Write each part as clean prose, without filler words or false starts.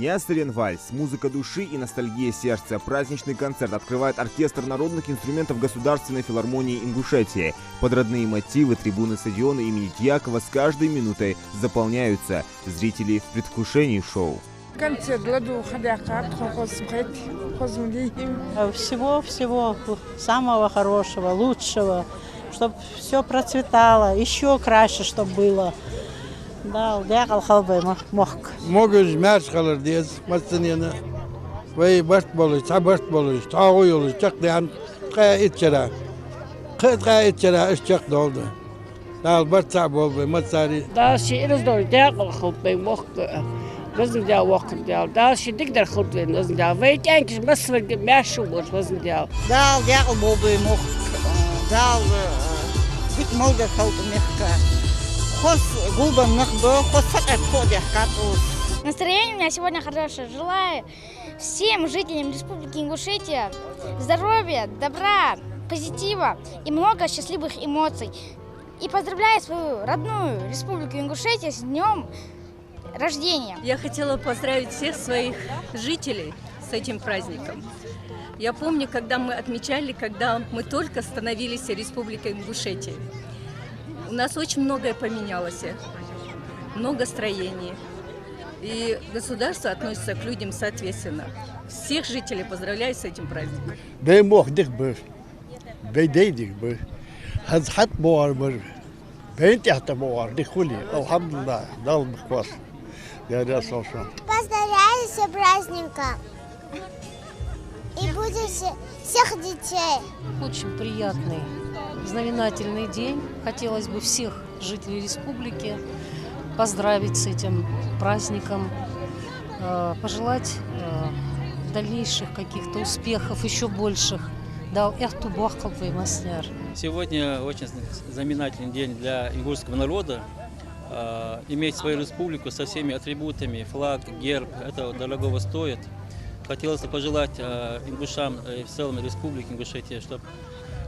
Нясырен вальс, музыка души и ностальгия сердца. Праздничный концерт открывает оркестр народных инструментов Государственной филармонии Ингушетии. Под родные мотивы трибуны стадиона имени Дьякова с каждой минутой заполняются. Зрители в предвкушении шоу. Всего самого хорошего, лучшего, чтобы все процветало, еще краще, чтобы было. Да, дякал халбай мох. Могуж мяч халар диез, мастынена. Вей башт болуш, та башт болуш, та ойолуш, чак дан, кая итчера. Кая итчера, чак долды. Дал башт та болбай, мастари. Да, шиирыз дол, дякал халбай мох. Возле дял вокруг дял. Да, шидик дар халбай, возле дял. Вей тянкиш, масвар мяшу бош, возле дял. Дал дякал болбай мох. Дал бит молда халбай мехка. Настроение у меня сегодня хорошее. Желаю всем жителям Республики Ингушетия здоровья, добра, позитива и много счастливых эмоций. И поздравляю свою родную Республику Ингушетия с днем рождения. Я хотела поздравить всех своих жителей с этим праздником. Я помню, когда мы отмечали, когда мы только становились Республикой Ингушетия. У нас очень многое поменялось, много строений. И государство относится к людям соответственно. Всех жителей поздравляю с этим праздником. Бей мох дих бир, бей дей дих бир, хат боар бир, бей тяхта боар дих хули. Алхамдулилlah, дал бихвас. Поздравляю с праздником и будешь всех детей. Очень приятный, знаменательный день. Хотелось бы всех жителей республики поздравить с этим праздником, пожелать дальнейших каких-то успехов, еще больших. Сегодня очень знаменательный день для ингушского народа. Иметь свою республику со всеми атрибутами, флаг, герб, это дорогого стоит. Хотелось бы пожелать ингушам и в целом республике Ингушетия, чтобы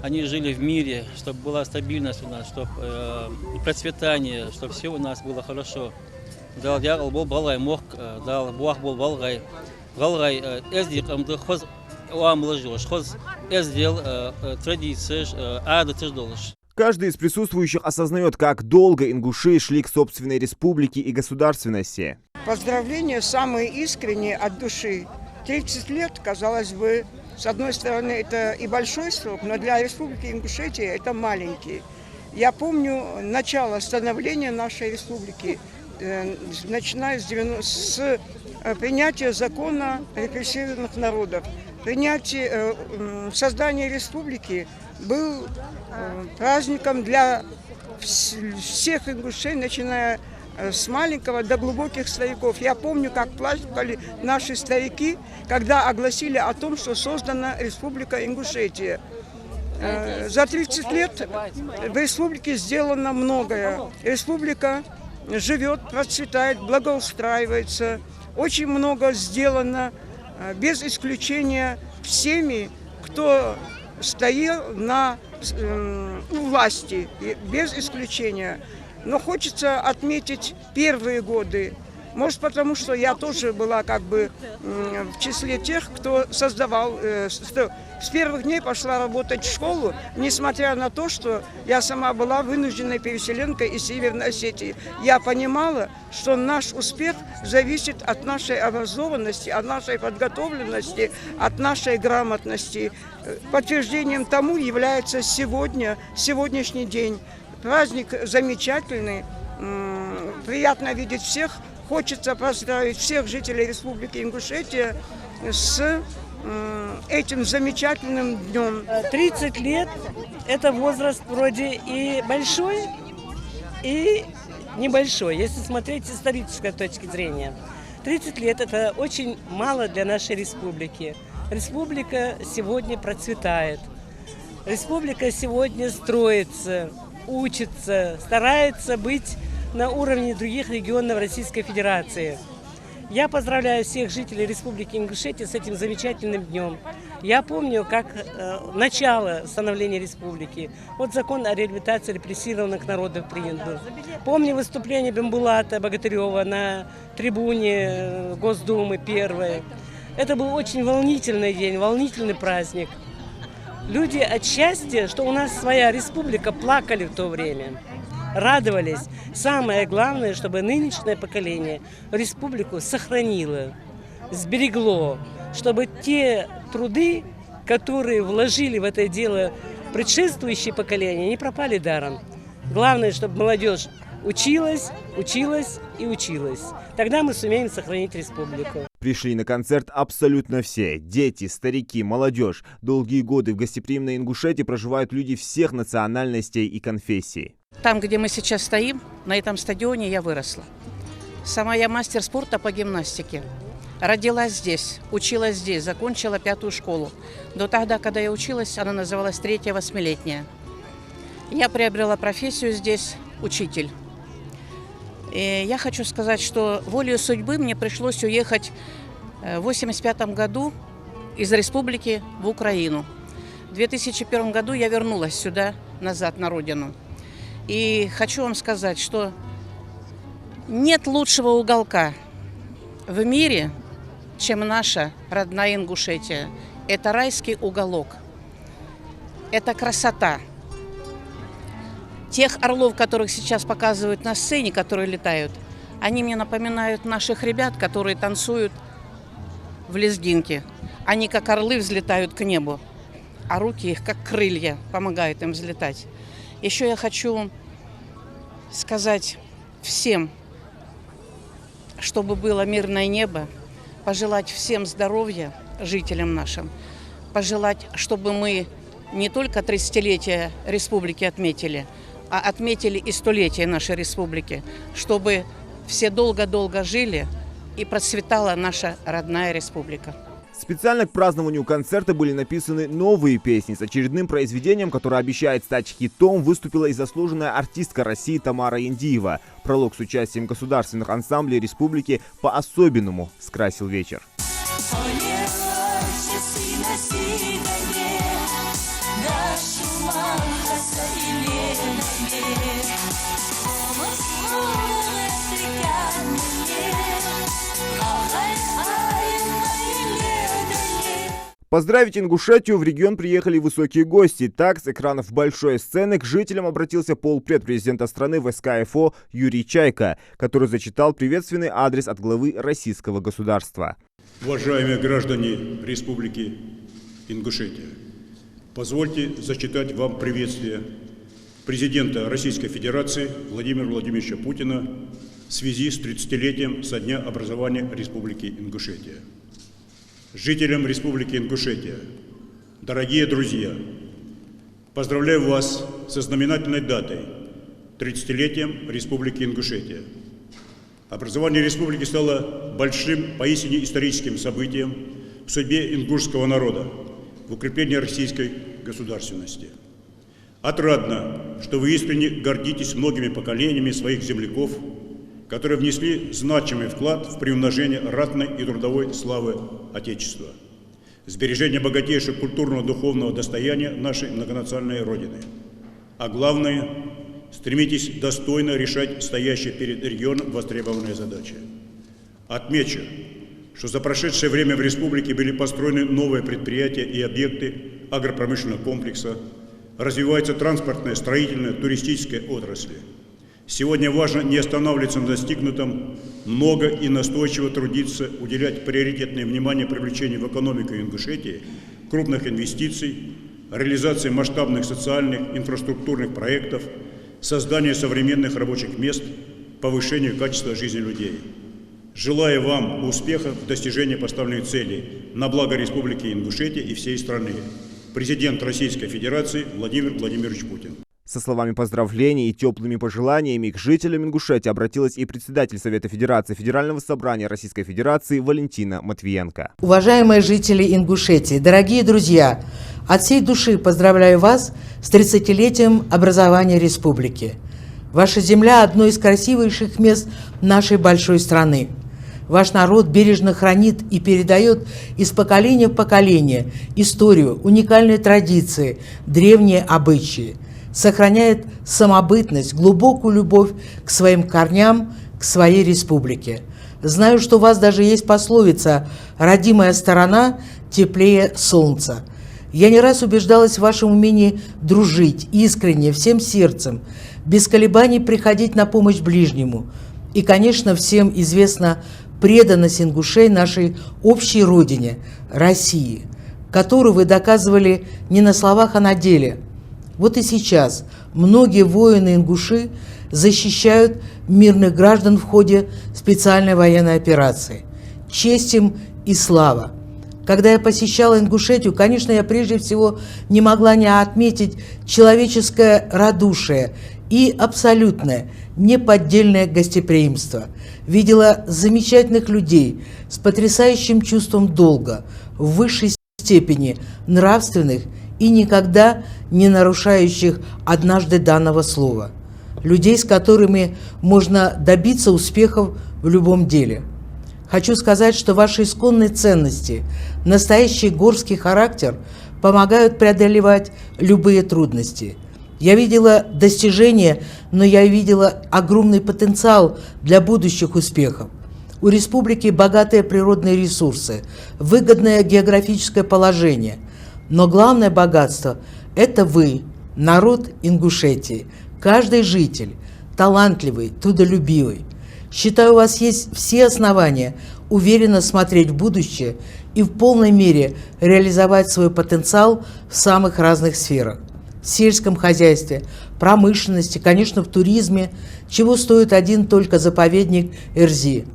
они жили в мире, чтобы была стабильность у нас, чтобы процветание, чтобы все у нас было хорошо. Дал дягал бол балай мох, дал буах бол балгай, балгай эздик амды хоз уамложилось, хоз эздел традиции ада тыждолыш. Каждый из присутствующих осознает, как долго ингуши шли к собственной республике и государственности. Поздравления самые искренние от души. 30 лет, казалось бы, с одной стороны, это и большой срок, но для Республики Ингушетия это маленький. Я помню начало становления нашей республики, начиная с принятия закона репрессированных народов. Создание республики был праздником для всех ингушей, начиная с маленького до глубоких стариков. Я помню, как плакали наши старики, когда огласили о том, что создана Республика Ингушетия. За 30 лет в республике сделано многое. Республика живет, процветает, благоустраивается. Очень много сделано, без исключения всеми, кто стоял у власти, без исключения. Но хочется отметить первые годы. Может, потому что я тоже была как бы в числе тех, кто создавал. С первых дней пошла работать в школу, несмотря на то, что я сама была вынужденной переселенкой из Северной Осетии. Я понимала, что наш успех зависит от нашей образованности, от нашей подготовленности, от нашей грамотности. Подтверждением тому является сегодняшний день. Праздник замечательный, приятно видеть всех. Хочется поздравить всех жителей Республики Ингушетия с этим замечательным днем. 30 лет – это возраст вроде и большой, и небольшой, если смотреть с исторической точки зрения. 30 лет – это очень мало для нашей республики. Республика сегодня процветает. Республика сегодня строится, учится, старается быть на уровне других регионов Российской Федерации. Я поздравляю всех жителей Республики Ингушетия с этим замечательным днем. Я помню, как начало становления республики. Вот закон о реабилитации репрессированных народов принят был. Помню выступление Бембулата Богатырева на трибуне Госдумы первое. Это был очень волнительный день, волнительный праздник. Люди от счастья, что у нас своя республика, плакали в то время, радовались. Самое главное, чтобы нынешнее поколение республику сохранило, сберегло, чтобы те труды, которые вложили в это дело предшествующие поколения, не пропали даром. Главное, чтобы молодежь училась, училась и училась. Тогда мы сумеем сохранить республику. Пришли на концерт абсолютно все. Дети, старики, молодежь. Долгие годы в гостеприимной Ингушетии проживают люди всех национальностей и конфессий. Там, где мы сейчас стоим, на этом стадионе я выросла. Сама я мастер спорта по гимнастике. Родилась здесь, училась здесь, закончила 5-ю школу. До тогда, когда я училась, она называлась 3-я 8-летняя. Я приобрела профессию здесь, учитель. И я хочу сказать, что волею судьбы мне пришлось уехать в 1985 году из республики в Украину. В 2001 году я вернулась сюда, назад, на родину. И хочу вам сказать, что нет лучшего уголка в мире, чем наша родная Ингушетия. Это райский уголок. Это красота. Тех орлов, которых сейчас показывают на сцене, которые летают, они мне напоминают наших ребят, которые танцуют в лезгинке. Они как орлы взлетают к небу, а руки их как крылья помогают им взлетать. Еще я хочу сказать всем, чтобы было мирное небо, пожелать всем здоровья, жителям нашим, пожелать, чтобы мы не только 30-летие республики отметили, а отметили и 100-летие нашей республики, чтобы все долго-долго жили и процветала наша родная республика. Специально к празднованию концерта были написаны новые песни. С очередным произведением, которое обещает стать хитом, выступила и заслуженная артистка России Тамара Индиева. Пролог с участием государственных ансамблей республики по-особенному скрасил вечер. Поздравить Ингушетию в регион приехали высокие гости. Так, с экранов большой сцены к жителям обратился полпред президента страны ВСКФО Юрий Чайка, который зачитал приветственный адрес от главы российского государства. Уважаемые граждане Республики Ингушетия, позвольте зачитать вам приветствие президента Российской Федерации Владимира Владимировича Путина в связи с 30-летием со дня образования Республики Ингушетия. Жителям Республики Ингушетия, дорогие друзья, поздравляю вас со знаменательной датой – 30-летием Республики Ингушетия. Образование республики стало большим, поистине историческим событием в судьбе ингушского народа, в укреплении российской государственности. Отрадно, что вы искренне гордитесь многими поколениями своих земляков, которые внесли значимый вклад в приумножение ратной и трудовой славы Отечества, сбережение богатейшего культурного духовного достояния нашей многонациональной Родины. А главное, стремитесь достойно решать стоящие перед регионом востребованные задачи. Отмечу, что за прошедшее время в республике были построены новые предприятия и объекты агропромышленного комплекса, развивается транспортная, строительная, туристическая отрасли. Сегодня важно не останавливаться на достигнутом, много и настойчиво трудиться, уделять приоритетное внимание привлечению в экономику Ингушетии крупных инвестиций, реализации масштабных социальных инфраструктурных проектов, созданию современных рабочих мест, повышению качества жизни людей. Желаю вам успехов в достижении поставленных целей на благо Республики Ингушетия и всей страны. Президент Российской Федерации Владимир Владимирович Путин. Со словами поздравлений и теплыми пожеланиями к жителям Ингушетии обратилась и председатель Совета Федерации Федерального собрания Российской Федерации Валентина Матвиенко. Уважаемые жители Ингушетии, дорогие друзья, от всей души поздравляю вас с 30-летием образования республики. Ваша земля – одно из красивейших мест нашей большой страны. Ваш народ бережно хранит и передает из поколения в поколение историю, уникальные традиции, древние обычаи. Сохраняет самобытность, глубокую любовь к своим корням, к своей республике. Знаю, что у вас даже есть пословица «Родимая сторона теплее солнца». Я не раз убеждалась в вашем умении дружить, искренне, всем сердцем, без колебаний приходить на помощь ближнему. И, конечно, всем известна преданность ингушей нашей общей родине, России, которую вы доказывали не на словах, а на деле. Вот и сейчас многие воины-ингуши защищают мирных граждан в ходе специальной военной операции. Честь им и слава! Когда я посещала Ингушетию, конечно, я прежде всего не могла не отметить человеческое радушие и абсолютное, неподдельное гостеприимство. Видела замечательных людей с потрясающим чувством долга, в высшей степени нравственных и никогда не нарушающих однажды данного слова. Людей, с которыми можно добиться успехов в любом деле. Хочу сказать, что ваши исконные ценности, настоящий горский характер помогают преодолевать любые трудности. Я видела достижения, но я видела огромный потенциал для будущих успехов. У республики богатые природные ресурсы, выгодное географическое положение. Но главное богатство – это вы, народ Ингушетии, каждый житель, талантливый, трудолюбивый. Считаю, у вас есть все основания уверенно смотреть в будущее и в полной мере реализовать свой потенциал в самых разных сферах. В сельском хозяйстве, промышленности, конечно, в туризме, чего стоит один только заповедник Эрзи.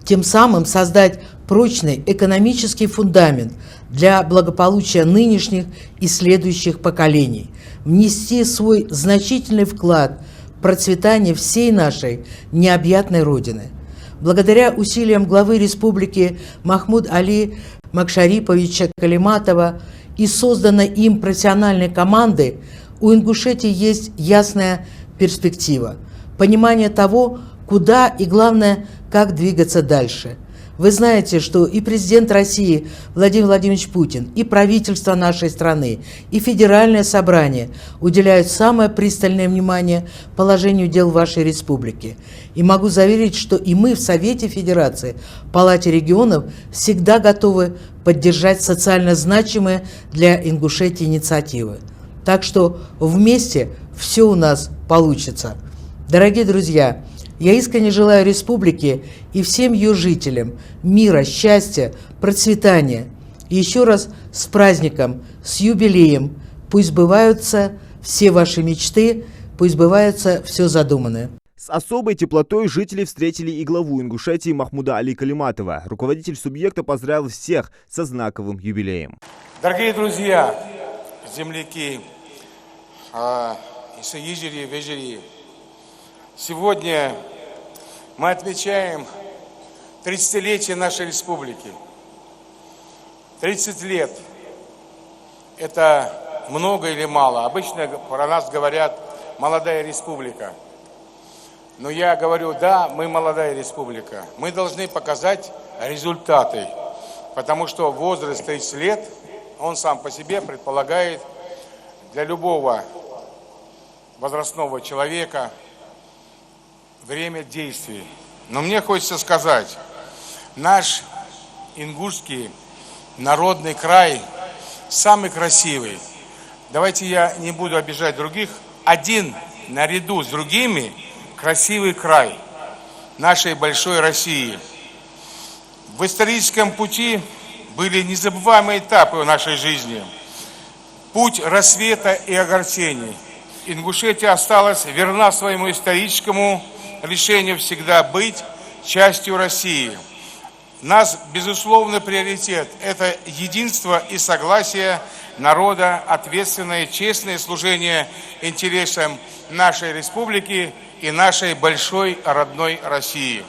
Тем самым создать прочный экономический фундамент для благополучия нынешних и следующих поколений, внести свой значительный вклад в процветание всей нашей необъятной Родины. Благодаря усилиям главы республики Махмуд-Али Макшариповича Калиматова и созданной им профессиональной команды у Ингушетии есть ясная перспектива, понимание того, куда и, главное, как двигаться дальше. Вы знаете, что и президент России Владимир Владимирович Путин, и правительство нашей страны, и Федеральное собрание уделяют самое пристальное внимание положению дел вашей республики. И могу заверить, что и мы в Совете Федерации, Палате регионов всегда готовы поддержать социально значимые для Ингушетии инициативы. Так что вместе все у нас получится. Дорогие друзья, я искренне желаю республике и всем ее жителям мира, счастья, процветания. И еще раз с праздником, с юбилеем. Пусть сбываются все ваши мечты, пусть сбывается все задуманное. С особой теплотой жители встретили и главу Ингушетии Махмуда Али Калиматова. Руководитель субъекта поздравил всех со знаковым юбилеем. Дорогие друзья, земляки, союзери, вежери, сегодня мы отмечаем 30-летие нашей республики. 30 лет – это много или мало? Обычно про нас говорят «молодая республика». Но я говорю, да, мы молодая республика. Мы должны показать результаты, потому что возраст 30 лет, он сам по себе предполагает для любого возрастного человека время действий. Но мне хочется сказать, наш ингушский народный край самый красивый. Давайте я не буду обижать других. Один наряду с другими красивый край нашей большой России. В историческом пути были незабываемые этапы в нашей жизни. Путь рассвета и огорчений. Ингушетия осталась верна своему историческому решению всегда быть частью России. Нас, безусловно, приоритет – это единство и согласие народа, ответственное, честное служение интересам нашей республики и нашей большой родной России.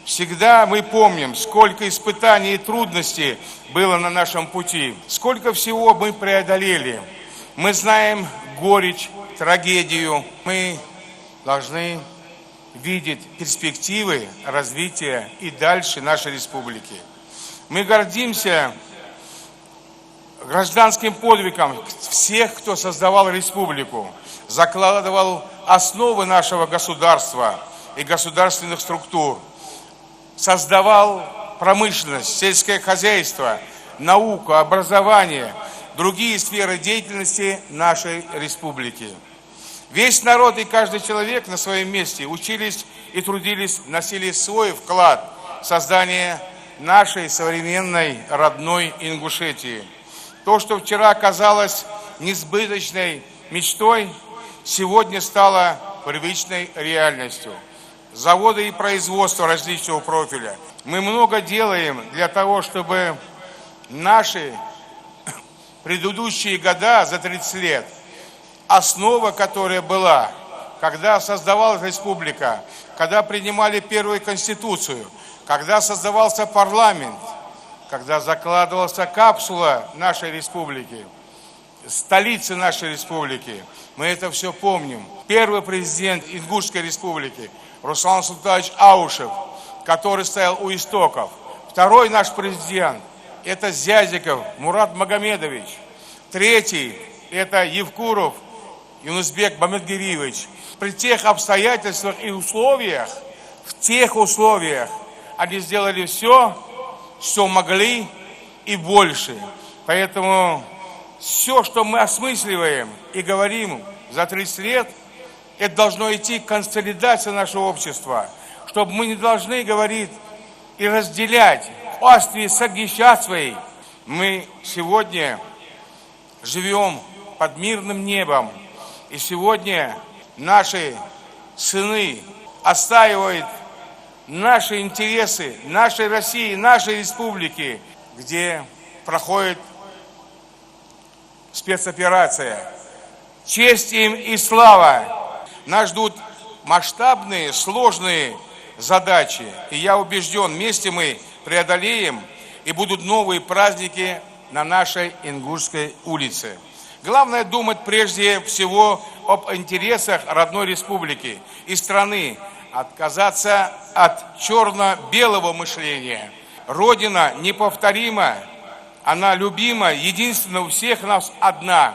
Всегда мы помним, сколько испытаний и трудностей было на нашем пути, сколько всего мы преодолели. Мы знаем горечь, трагедию. Мы должны видит перспективы развития и дальше нашей республики. Мы гордимся гражданским подвигом всех, кто создавал республику, закладывал основы нашего государства и государственных структур, создавал промышленность, сельское хозяйство, науку, образование, другие сферы деятельности нашей республики. Весь народ и каждый человек на своем месте учились и трудились, вносили свой вклад в создание нашей современной родной Ингушетии. То, что вчера казалось несбыточной мечтой, сегодня стало привычной реальностью. Заводы и производство различного профиля. Мы много делаем для того, чтобы наши предыдущие года за 30 лет, основа, которая была, когда создавалась республика, когда принимали первую конституцию, когда создавался парламент, когда закладывалась капсула нашей республики, столицы нашей республики, мы это все помним. Первый президент Ингушской республики Руслан Султанович Аушев, который стоял у истоков. Второй наш президент – это Зязиков Мурат Магомедович. Третий – это Евкуров Юнусбек Бамедгириевич. При тех обстоятельствах и условиях, в тех условиях они сделали все, что могли и больше. Поэтому все, что мы осмысливаем и говорим за 30 лет, это должно идти к консолидации нашего общества, чтобы мы не должны говорить и разделять пастве сагищатствой. Мы сегодня живем под мирным небом, и сегодня наши сыны отстаивают наши интересы, нашей России, нашей республики, где проходит спецоперация. Честь им и слава! Нас ждут масштабные, сложные задачи. И я убежден, вместе мы преодолеем, и будут новые праздники на нашей Ингушской улице. Главное думать прежде всего об интересах родной республики и страны, отказаться от черно-белого мышления. Родина неповторима, она любима, единственная у всех нас одна.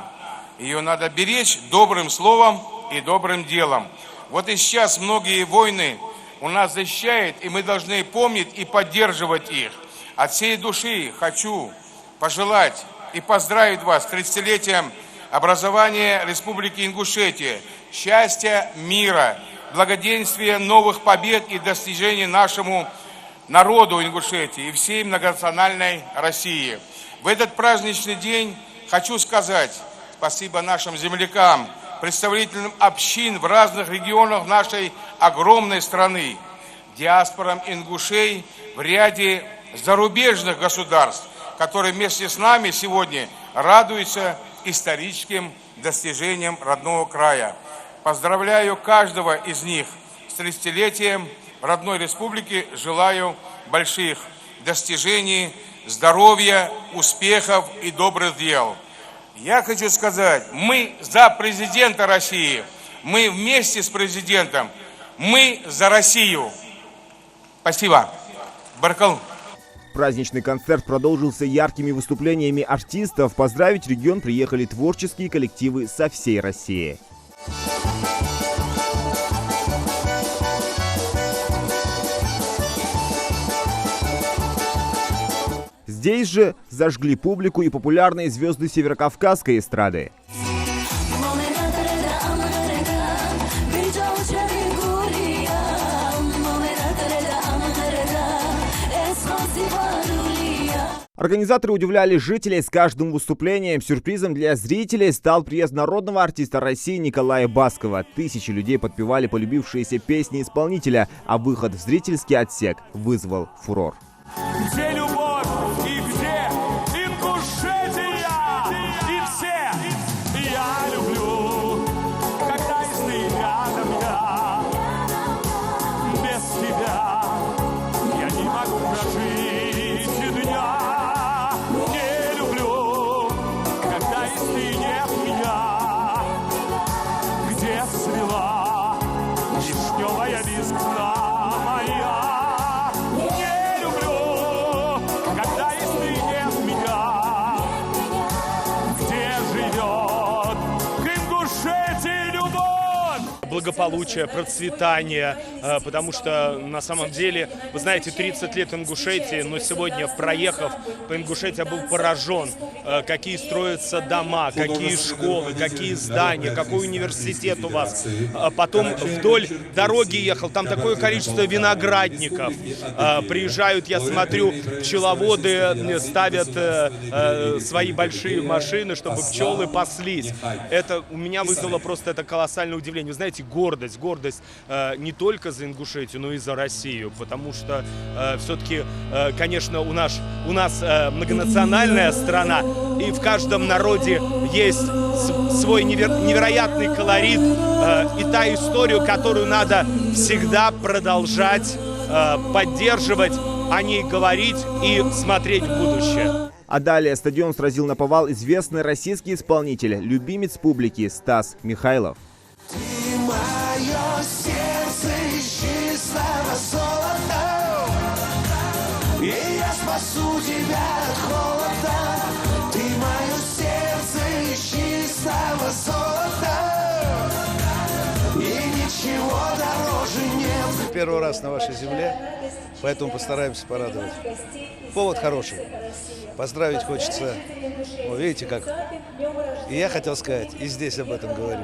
Ее надо беречь добрым словом и добрым делом. Вот и сейчас многие войны у нас защищают, и мы должны помнить и поддерживать их. От всей души хочу пожелать и поздравить вас с 30-летием образования Республики Ингушетия, счастья, мира, благоденствия, новых побед и достижений нашему народу Ингушетии и всей многонациональной России. В этот праздничный день хочу сказать спасибо нашим землякам, представителям общин в разных регионах нашей огромной страны, диаспорам ингушей в ряде зарубежных государств, которые вместе с нами сегодня радуются историческим достижениям родного края. Поздравляю каждого из них с 30-летием родной республики, желаю больших достижений, здоровья, успехов и добрых дел. Я хочу сказать, мы за президента России, мы вместе с президентом, мы за Россию. Спасибо. Баркал. Праздничный концерт продолжился яркими выступлениями артистов. Поздравить регион приехали творческие коллективы со всей России. Здесь же зажгли публику и популярные звезды северокавказской эстрады. Организаторы удивляли жителей с каждым выступлением. Сюрпризом для зрителей стал приезд народного артиста России Николая Баскова. Тысячи людей подпевали полюбившиеся песни исполнителя, а выход в зрительский отсек вызвал фурор. Где любовь и где Ингушетия? И все я люблю, когда и ты рядом я. Без тебя я не могу прожить дня. Не люблю, когда и ты нет меня. Где цвела вишневая весна моя. Не люблю, когда если нет меня, где живет к Ингушетии любовь. Благополучие, процветание, потому что на самом деле, вы знаете, 30 лет Ингушетии, но сегодня, проехав по Ингушетии, я был поражен, какие строятся дома, какие школы, какие здания, какой университет у вас. Потом вдоль дороги ехал, там такое количество виноградников. Приезжают, я смотрю, пчеловоды ставят свои большие машины, чтобы пчелы паслись. Это у меня вызвало просто это колоссальное удивление. Вы знаете, гордость не только за Ингушетию, но и за Россию, потому что все-таки, конечно, у нас многонациональная страна, и в каждом народе есть свой невероятный колорит и та историю, которую надо всегда продолжать поддерживать, о ней говорить и смотреть в будущее. А далее стадион сразил наповал известный российский исполнитель, любимец публики Стас Михайлов. Ты мое сердце из чистого золота, и я спасу тебя от холода. Ты мое сердце из чистого золота, и ничего дороже нет. Первый раз на вашей земле, поэтому постараемся порадовать. Повод хороший. Поздравить хочется. Вы видите как? И я хотел сказать, и здесь об этом говорю.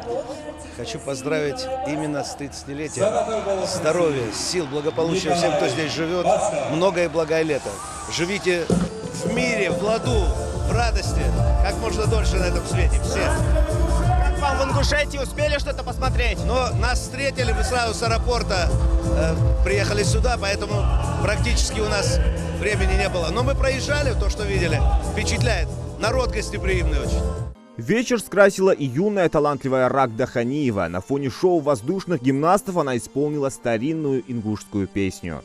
Хочу поздравить именно с 30-летием. Здоровья, сил, благополучия всем, кто здесь живет. Многое благое лето. Живите в мире, в ладу, в радости. Как можно дольше на этом свете. Все. Как вам в Ингушетии? Успели что-то посмотреть? Но нас встретили, мы сразу с аэропорта приехали сюда, поэтому практически у нас времени не было. Но мы проезжали, то, что видели, впечатляет. Народ гостеприимный очень. Вечер скрасила и юная талантливая Рагда Ханиева. На фоне шоу воздушных гимнастов она исполнила старинную ингушскую песню.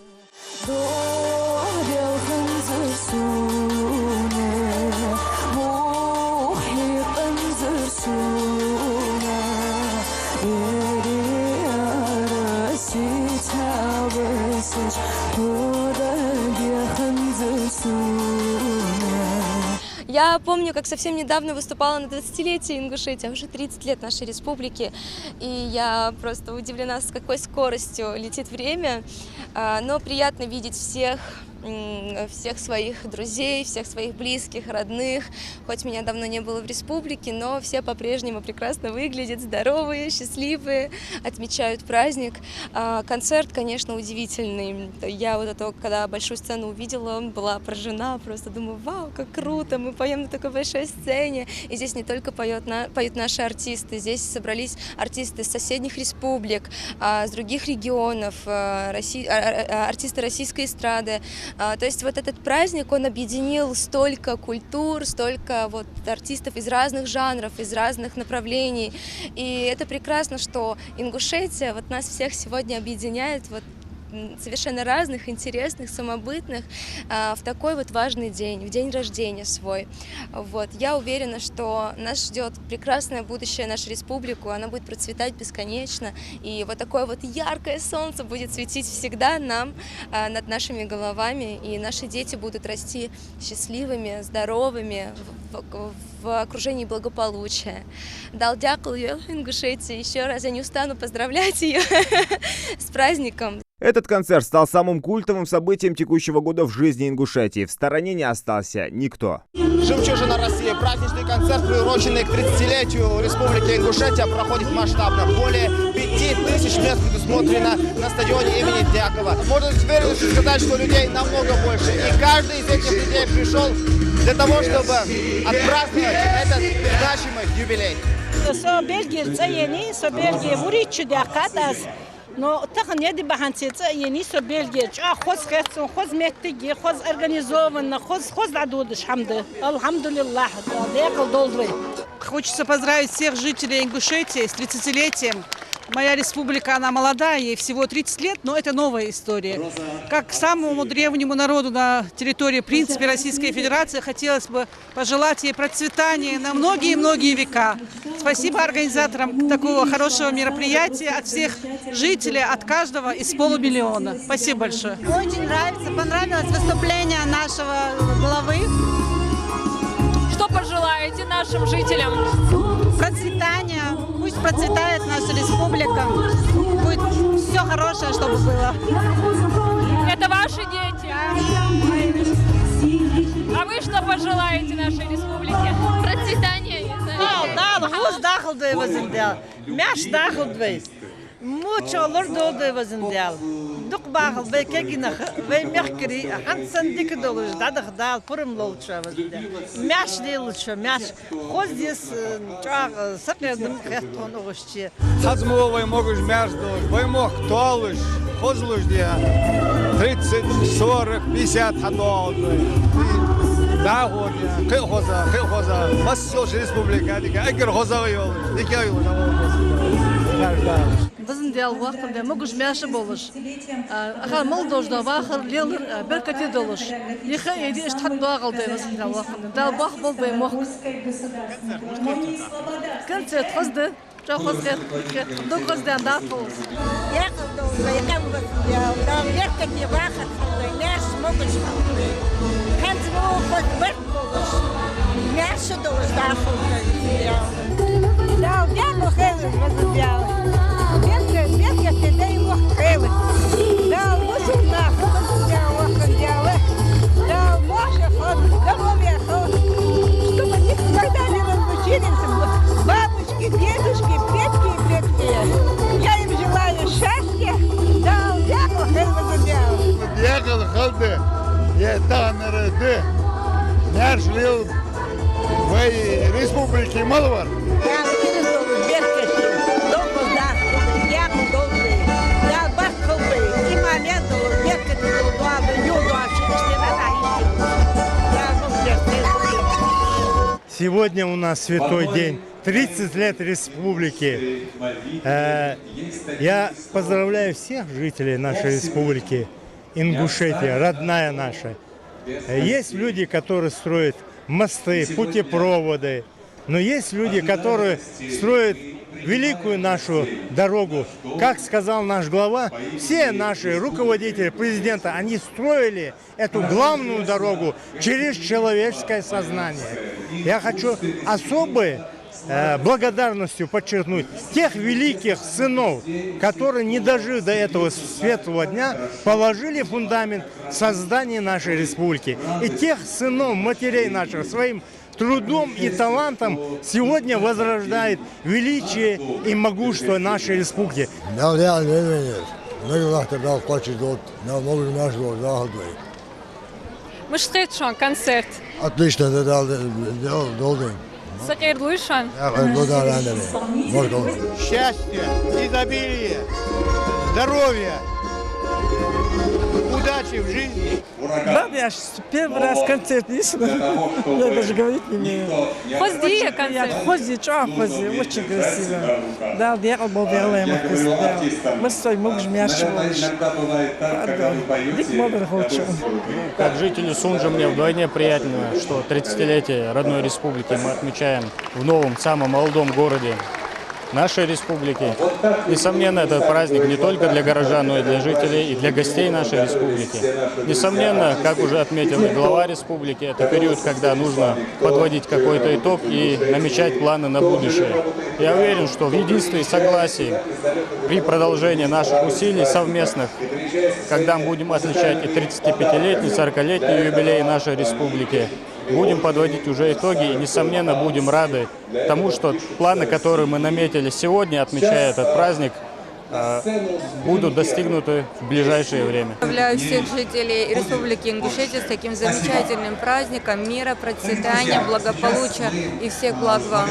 Я помню, как совсем недавно выступала на 20-летие Ингушетии, а уже 30 лет нашей республики, и я просто удивлена, с какой скоростью летит время, но приятно видеть всех своих друзей, всех своих близких, родных. Хоть меня давно не было в республике, но все по-прежнему прекрасно выглядят, здоровые, счастливые, отмечают праздник. Концерт, конечно, удивительный. Я вот это, когда большую сцену увидела, была поражена, просто думаю, вау, как круто, мы поем на такой большой сцене. И здесь не только поют наши артисты, здесь собрались артисты из соседних республик, с других регионов, артисты российской эстрады. То есть вот этот праздник, он объединил столько культур, столько вот артистов из разных жанров, из разных направлений. И это прекрасно, что Ингушетия вот нас всех сегодня объединяет, вот совершенно разных, интересных, самобытных, в такой вот важный день, в день рождения свой. Вот. Я уверена, что нас ждет прекрасное будущее, нашу республику, она будет процветать бесконечно, и вот такое вот яркое солнце будет светить всегда нам над нашими головами, и наши дети будут расти счастливыми, здоровыми, в окружении благополучия. Далдякл Ингушетии, еще раз я не устану поздравлять ее с праздником. Этот концерт стал самым культовым событием текущего года в жизни Ингушетии. В стороне не остался никто. «Жемчужина России». Праздничный концерт, приуроченный к 30-летию Республики Ингушетия, проходит масштабно. Более 5000 мест предусмотрено на стадионе имени Дьякова. Можно с уверенностью сказать, что людей намного больше. И каждый из этих людей пришел для того, чтобы отпраздновать этот значимый юбилей. Но так не дебаханцится, я не собельгер. Хоз хэтсон, хоз меттиги, хоз организованно, хоз дадудыш, хамды. Алхамдулиллах, декал долдры. Хочется поздравить всех жителей Ингушетии с 30-летием. Моя республика, она молодая, ей всего 30 лет, но это новая история. Как самому древнему народу на территории, в принципе, Российской Федерации, хотелось бы пожелать ей процветания на многие-многие века. Спасибо организаторам такого хорошего мероприятия от всех жителей, от каждого из полумиллиона. Спасибо большое. Очень понравилось выступление нашего главы. Что пожелаете нашим жителям? Процветания. Пусть процветает наша республика. Будет все хорошее, чтобы было. Это ваши дети. А вы что пожелаете нашей республике? Процветания. Mucho lordo de vazendel. Duk bagel we kegina we merkeri hansen dik dolus dadag dal purum lolcha vazendel. Мяш делуча, мяш. Хоздис чаг сакедым хетон огощи. Хазмовой могуш мяш долуш, бой мог толуш, хозлуш dia 30, 40, 50 хадол. Да вот, хоза, массош республика, дика агер хоза йол, дика йол. Vazendel waqtda mogуш мяша болуш. Ахар молдож да вахар лелер беркати долуш. Иха иди иштхад дагылды вазендел waqtda. Да бах болбай мох. Концерт хозды. Жа хозгет. До хоздан да фол. Я колдо, я кам да беркати вахар, мяш могуш. Ханзмо ход берк болуш. Мяша долуш да фол. Да, я мохел вазендел. Берка ты дай мох хел. Да, лучше на ход я вахар. Да, моша ход, здоровья ход. Чтобы никогда не разлучились бабушки, дедушки, предки и предки. Я им желаю счастья. Да, я мохел вазендел. Ехал халды, я танерды. Наш лил в республике Малвар. Сегодня у нас святой день, 30 лет республики. Я поздравляю всех жителей нашей республики, Ингушетия, родная наша. Есть люди, которые строят мосты, путепроводы, но есть люди, которые строят великую нашу дорогу. Как сказал наш глава, все наши руководители, президента, они строили эту главную дорогу через человеческое сознание. Я хочу особой благодарностью подчеркнуть тех великих сынов, которые, не дожив до этого светлого дня, положили фундамент создания нашей республики. И тех сынов, матерей наших, своим трудом и талантом сегодня возрождает величие и могущество нашей республики. Мы что шон концерт. Отлично, ты дал. Сакер Луишан. Счастье, изобилие, здоровье, удачи в жизни. Да, я первый раз концерт не слышала. Я даже говорить не умею. Хозди концерт. Хозди, хози, очень красиво. Да, я обалдела, мы стоим, мы жмяшивали. Дик модер хочу. Как жителю Сунжа мне вдвойне приятно, что 30-летие родной республики мы отмечаем в новом, самом молодом городе нашей республики. Несомненно, этот праздник не только для горожан, но и для жителей, и для гостей нашей республики. Несомненно, как уже отметил и глава республики, это период, когда нужно подводить какой-то итог и намечать планы на будущее. Я уверен, что в единстве и согласии при продолжении наших усилий совместных, когда мы будем отмечать и 35-летний, 40-летний юбилей нашей республики, будем подводить уже итоги и, несомненно, будем рады тому, что планы, которые мы наметили сегодня, отмечая этот праздник, будут достигнуты в ближайшее время. Поздравляю всех жителей Республики Ингушетия с таким замечательным праздником мира, процветания, благополучия и всех благ вам.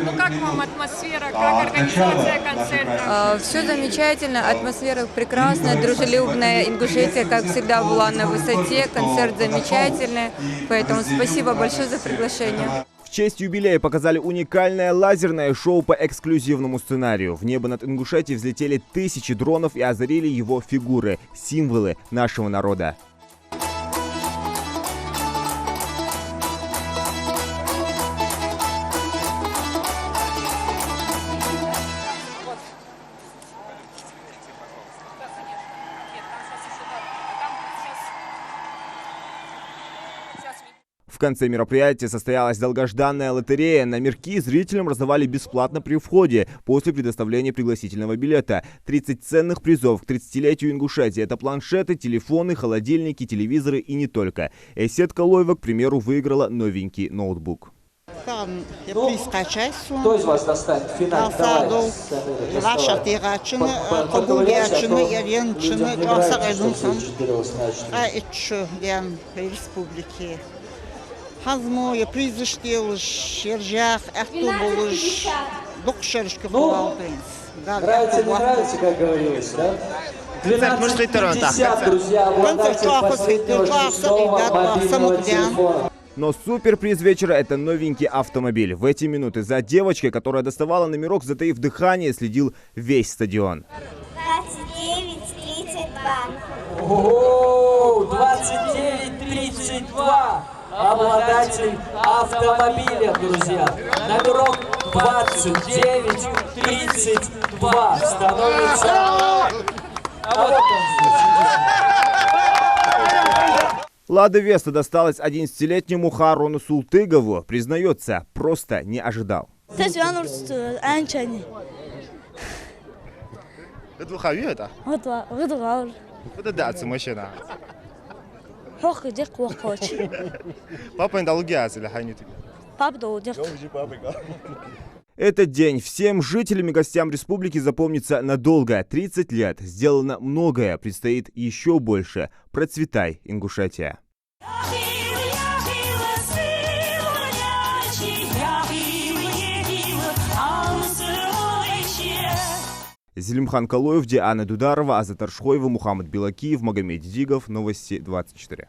Ну как вам атмосфера, как организация концерта? Все замечательно, атмосфера прекрасная, дружелюбная. Ингушетия, как всегда, была на высоте, концерт замечательный, поэтому спасибо большое за приглашение. честь юбилея показали уникальное лазерное шоу по эксклюзивному сценарию. В небо над Ингушетией взлетели тысячи дронов и озарили его фигуры, символы нашего народа. В конце мероприятия состоялась долгожданная лотерея. Номерки зрителям раздавали бесплатно при входе после предоставления пригласительного билета. 30 ценных призов к 30-летию Ингушетии. Это планшеты, телефоны, холодильники, телевизоры и не только. Эсет Калоева, к примеру, выиграла новенький ноутбук. Кто из вас достанет финал? Hazmoya призыштелыш, ержах, ахтубулыш, докшершки хвалтынс. Нравится, не нравится, как говорилось, да? 12:50, друзья, обладатель последнего часового мобильного телефона. Но суперприз вечера – это новенький автомобиль. В эти минуты за девочкой, которая доставала номерок, затаив дыхание, следил весь стадион. 29:32. Ого, 29:32. Обладатель автомобиля, друзья. Номерок 29:32 становится... Лада Веста досталась 11-летнему Харону Султыгову. Признается, просто не ожидал. Папа не долгияс или ханит? Папа долгияс. Этот день всем жителям и гостям республики запомнится надолго. 30 лет. Сделано многое. Предстоит еще больше. Процветай, Ингушетия. Зелимхан Калоев, Диана Дударова, Азат Аршхоева, Мухаммад Белакиев, Магомед Дигов. Новости 24.